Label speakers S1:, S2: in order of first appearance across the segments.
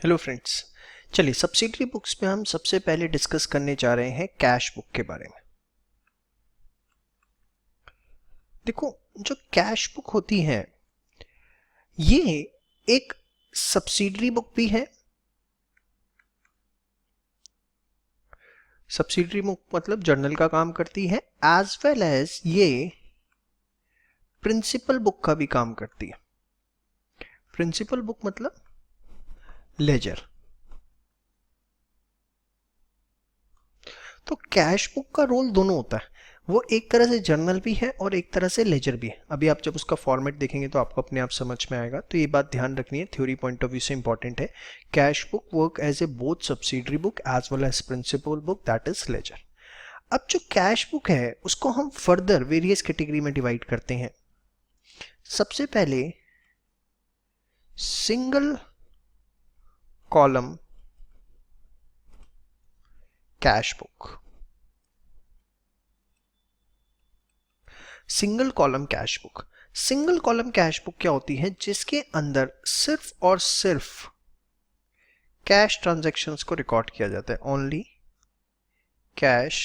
S1: Hello friends, चलिए subsidiary books में हम सबसे पहले डिस्कस करने जा रहे हैं कैश बुक के बारे में। देखो, जो कैश बुक होती है ये एक सब्सिडरी बुक भी है। सब्सिडरी बुक मतलब जर्नल का काम करती है, एज वेल एज ये प्रिंसिपल बुक का भी काम करती है। प्रिंसिपल बुक मतलब लेजर। तो कैश बुक का रोल दोनों होता है, वो एक तरह से जर्नल भी है और एक तरह से लेजर भी है। अभी आप जब उसका फॉर्मेट देखेंगे तो आपको अपने आप समझ में आएगा, तो ये बात ध्यान रखनी है, थ्योरी पॉइंट ऑफ व्यू से इंपॉर्टेंट है। Cash book work as a both subsidiary book as well as principal book, that is ledger. अब जो कैश बुक है उसको हम फर्दर वेरियस कैटेगरी में डिवाइड करते हैं। सबसे पहले single column cash book. Single column cash book, single column cash book क्या होती है? जिसके अंदर सिर्फ और सिर्फ कैश ट्रांजैक्शंस को रिकॉर्ड किया जाता है। Only cash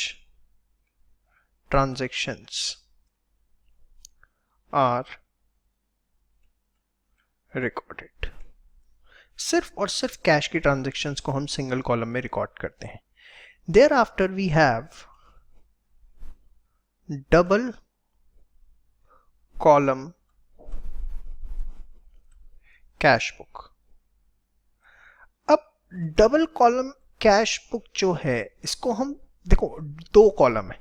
S1: transactions are recorded. सिर्फ और सिर्फ कैश की ट्रांजैक्शंस को हम सिंगल कॉलम में रिकॉर्ड करते हैं। Thereafter we have double column cash book. अब डबल कॉलम कैश बुक जो है इसको हम, देखो दो कॉलम है,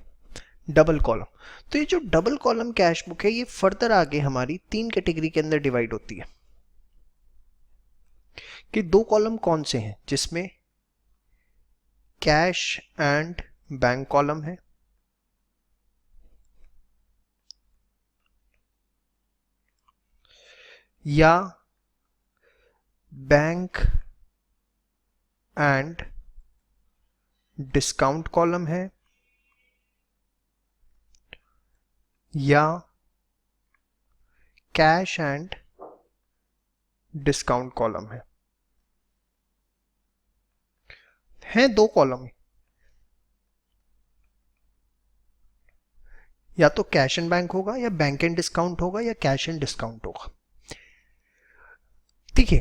S1: डबल कॉलम। तो ये जो डबल कॉलम कैश बुक है ये फर्दर आगे हमारी तीन कैटेगरी के अंदर डिवाइड होती है। कि दो कॉलम कौन से हैं? जिसमें कैश एंड बैंक कॉलम है, या बैंक एंड डिस्काउंट कॉलम है, या कैश एंड डिस्काउंट कॉलम है दो कॉलम। या तो कैश एंड बैंक होगा, या बैंक एंड डिस्काउंट होगा, या कैश एंड डिस्काउंट होगा। ठीक है,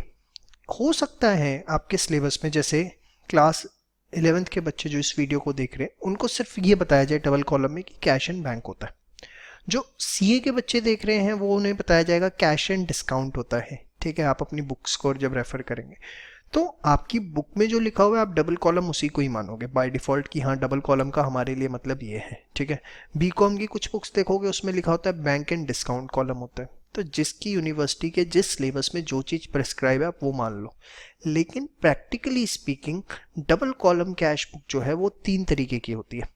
S1: हो सकता है आपके सिलेबस में जैसे क्लास 11th के बच्चे जो इस वीडियो को देख रहे हैं उनको सिर्फ ये बताया जाए डबल कॉलम में कि कैश एंड बैंक होता है। जो सीए के बच्चे देख रहे हैं वो उन्हें बताया जाएगा कैश एंड डिस्काउंट होता है। ठीक है, आप अपनी बुक्स को जब रेफर करेंगे तो आपकी बुक में जो लिखा हुआ है आप डबल कॉलम उसी को ही मानोगे बाय डिफॉल्ट कि हाँ डबल कॉलम का हमारे लिए मतलब ये है। ठीक है, बीकॉम की कुछ बुक्स देखोगे उसमें लिखा होता है बैंक एंड डिस्काउंट कॉलम होता है। तो जिसकी यूनिवर्सिटी के जिस सिलेबस में जो चीज़ प्रेस्क्राइब है आप वो मान लो। लेकिन practically speaking double column cash book जो है वो तीन तरीके की होती है।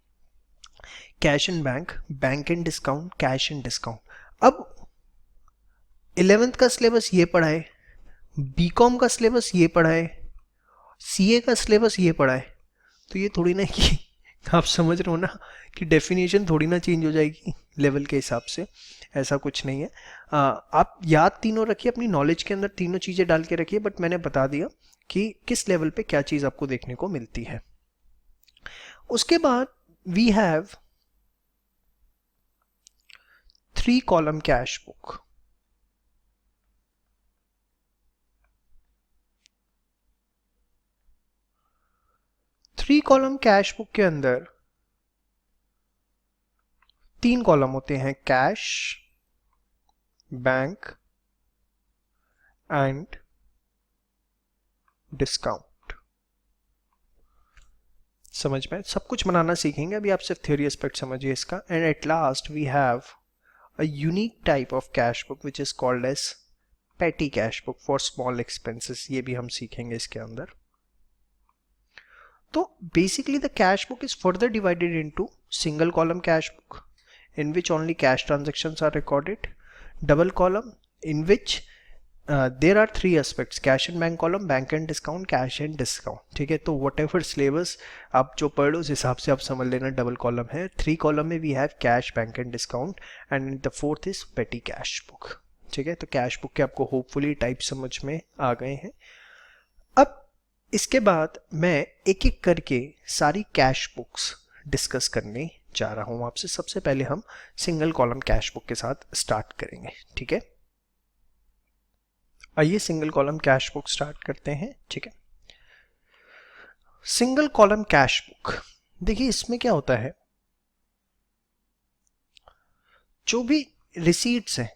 S1: Cash and bank, bank and discount, cash and discount. अब 11th का सिलेबस ये पढ़ा है, बीकॉम का सिलेबस ये पढ़ा है, सीए का सिलेबस ये पढ़ा है, तो ये थोड़ी ना कि आप समझ रहे हो ना कि डेफिनेशन थोड़ी ना चेंज हो जाएगी लेवल के हिसाब से। ऐसा कुछ नहीं है। आप याद तीनों रखिए, अपनी नॉलेज के अंदर तीनों चीज़ें डाल के रखिए, बट मैंने बता दिया कि किस लेवल पे क्या चीज़ आपको देखने को मिलती है। उसके बाद we have 3 column cash book. Three column cash book के अंदर 3 कॉलम होते हैं, कैश, बैंक एंड डिस्काउंट। समझ में? सब कुछ बनाना सीखेंगे, अभी आप सिर्फ थ्योरी एस्पेक्ट समझिए इसका। And at last we have a unique type of cash book which is called as petty cash book for small expenses. ये भी हम सीखेंगे इसके अंदर। तो basically the cash book is further divided into single column cash book in which only cash transactions are recorded, double column in which there are 3 aspects, cash and bank column, bank and discount, cash and discount। ठीक है, तो whatever syllabus आप जो पढ़ लो उस हिसाब से आप समझ लेना डबल कॉलम है। 3 कॉलम में we have cash, bank and discount, and the fourth is petty cash book. ठीक है, तो कैश बुक के आपको होपफुली टाइप समझ में आ गए हैं। अब इसके बाद मैं एक एक करके सारी कैश बुक्स डिस्कस करने जा रहा हूं आपसे। सबसे पहले हम सिंगल कॉलम कैश बुक के साथ स्टार्ट करेंगे, ठीक है। आइए single column cash book start करते हैं, ठीक है। सिंगल कॉलम कैश बुक, देखिए इसमें क्या होता है, जो भी रिसीट्स है,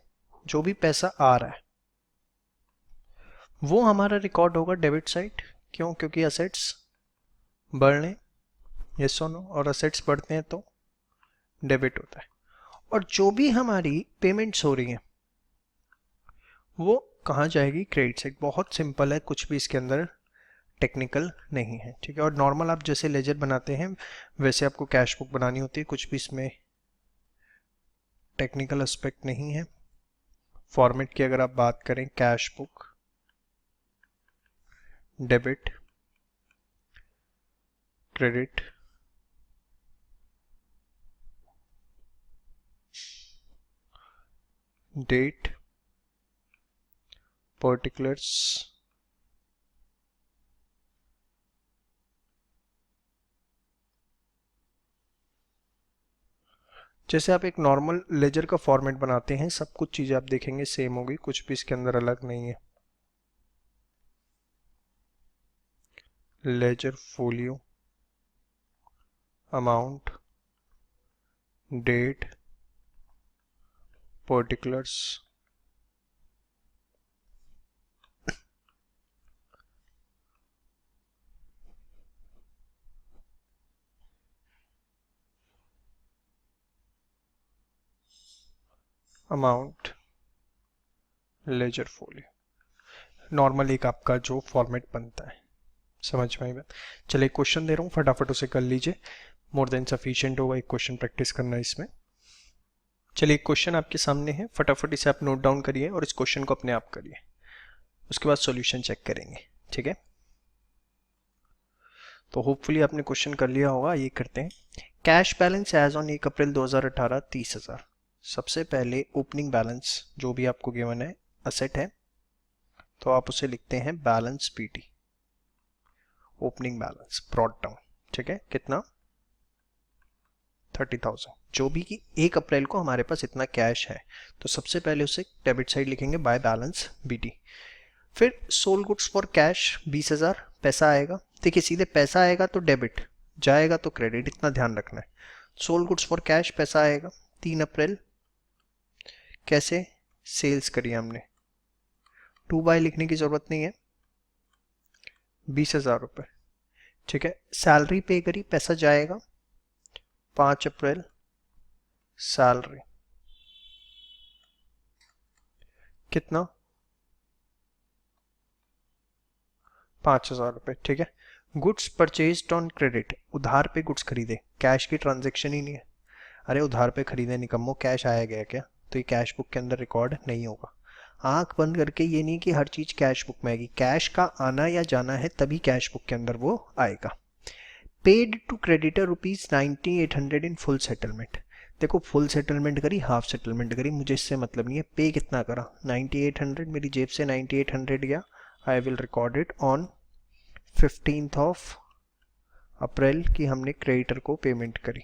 S1: जो भी पैसा आ रहा है वो हमारा रिकॉर्ड होगा डेबिट साइड। क्यों? क्योंकि असेट्स बढ़ रहे हैं, यस और नो, और असेट्स बढ़ते हैं तो डेबिट होता है। और जो भी हमारी पेमेंट्स हो रही हैं वो कहाँ जाएगी? Credit side. बहुत सिंपल है, कुछ भी इसके अंदर टेक्निकल नहीं है, ठीक है। और नॉर्मल आप जैसे लेजर बनाते हैं वैसे आपको कैश बुक बनानी होती है, कुछ भी इसमें टेक्निकल एस्पेक्ट नहीं है। फॉर्मेट की अगर आप बात करें, cash book, debit, credit, date, particulars, जैसे आप एक नॉर्मल लेजर का फॉर्मेट बनाते हैं सब कुछ चीज़ें आप देखेंगे सेम होगी, कुछ भी इसके अंदर अलग नहीं है। Ledger folio, amount, date, particulars, amount, ledger folio, normal एक आपका जो फॉर्मेट बनता है। समझ में आई बात? चलिए क्वेश्चन दे रहा हूँ, फटाफट उसे कर लीजिए, मोर देन सफिशिएंट होगा एक क्वेश्चन प्रैक्टिस करना इसमें। चलिए क्वेश्चन आपके सामने है, फटाफट इसे आप नोट डाउन करिए और इस क्वेश्चन को अपने आप करिए, उसके बाद सॉल्यूशन चेक करेंगे, ठीक है। तो होपफुली आपने क्वेश्चन कर लिया होगा। ये करते हैं, कैश बैलेंस एज ऑन 1 अप्रैल 2018 30,000। सबसे पहले ओपनिंग बैलेंस जो भी आपको गिवन है, असेट है, तो आप उसे लिखते हैं balance PT, opening balance brought down, ठीक है। कितना? 30,000। जो भी कि 1 अप्रैल को हमारे पास इतना कैश है, तो सबसे पहले उसे डेबिट साइड लिखेंगे बाय बैलेंस बीटी। फिर सोल गुड्स फॉर कैश 20,000 पैसा आएगा। देखिए सीधे पैसा आएगा तो डेबिट, जाएगा तो क्रेडिट, इतना ध्यान रखना है। सोल गुड्स फॉर कैश पैसा आएगा 3 अप्रैल, कैसे? सेल्स करी हमने, 2 बाय लिखने की जरूरत नहीं है, 20,000 रुपये, ठीक है। सैलरी पे करी, पैसा जाएगा 5 अप्रैल, सैलरी कितना? 5,000 रुपये, ठीक है। गुड्स परचेज्ड ऑन क्रेडिट, उधार पे गुड्स खरीदे, कैश की ट्रांजेक्शन ही नहीं है। अरे उधार पे खरीदे निकम्मो, कैश आया गया क्या? तो ये कैश बुक के अंदर रिकॉर्ड नहीं होगा। आंख बंद करके ये नहीं कि हर चीज कैश बुक में आएगी, कैश का आना या जाना है तभी कैश बुक के अंदर वो आएगा। Paid to creditor ₹9800 in full settlement. देखो फुल सेटलमेंट करी, हाफ सेटलमेंट करी, मुझे इससे मतलब नहीं है। पे कितना करा? 9800, मेरी जेब से 9800 गया, I will record it on 15 अप्रैल की हमने क्रेडिटर को पेमेंट करी।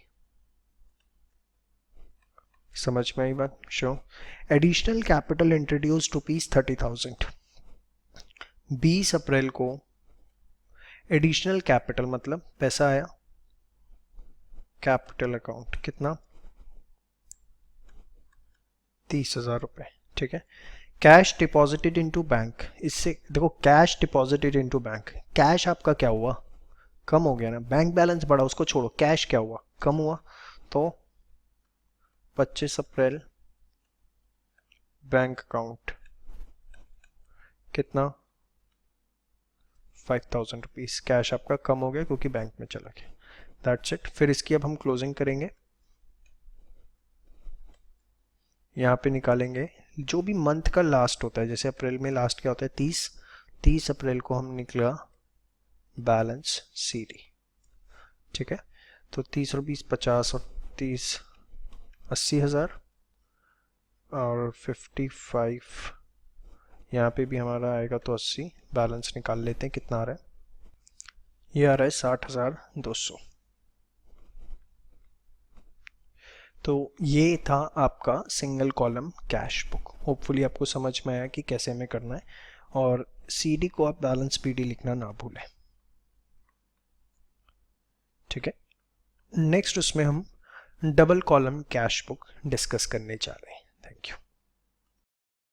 S1: समझ में आई बात? Show additional capital introduce ₹30,000। 20 अप्रैल को एडिशनल कैपिटल मतलब पैसा आया कैपिटल अकाउंट, कितना? 30,000 रुपये, ठीक है। कैश डिपॉजिटेड इनटू बैंक, इससे देखो cash deposited into bank, cash आपका क्या हुआ? कम हो गया ना। बैंक बैलेंस बढ़ा, उसको छोड़ो, कैश क्या हुआ? कम हुआ। तो 25 अप्रैल बैंक अकाउंट कितना? 5,000 रुपीज, कैश आपका कम हो गया क्योंकि बैंक में चला गया। That's it. फिर इसकी अब हम क्लोजिंग करेंगे, यहाँ पे निकालेंगे जो भी मंथ का लास्ट होता है, जैसे अप्रैल में लास्ट क्या होता है? 30 अप्रैल को हम निकला बैलेंस सीडी, ठीक है। तो 30 और 20 50 और 30 80,000 और 55 यहाँ पे भी हमारा आएगा तो 80, बैलेंस निकाल लेते हैं कितना आ रहा है। ये आ रहा है 60,200। तो ये था आपका single column cash book. Hopefully आपको समझ में आया कि कैसे हमें करना है, और सीडी को आप बैलेंस पीडी लिखना ना भूलें। ठीक है, नेक्स्ट उसमें हम double column cash book discuss करने जा रहे हैं। Thank you.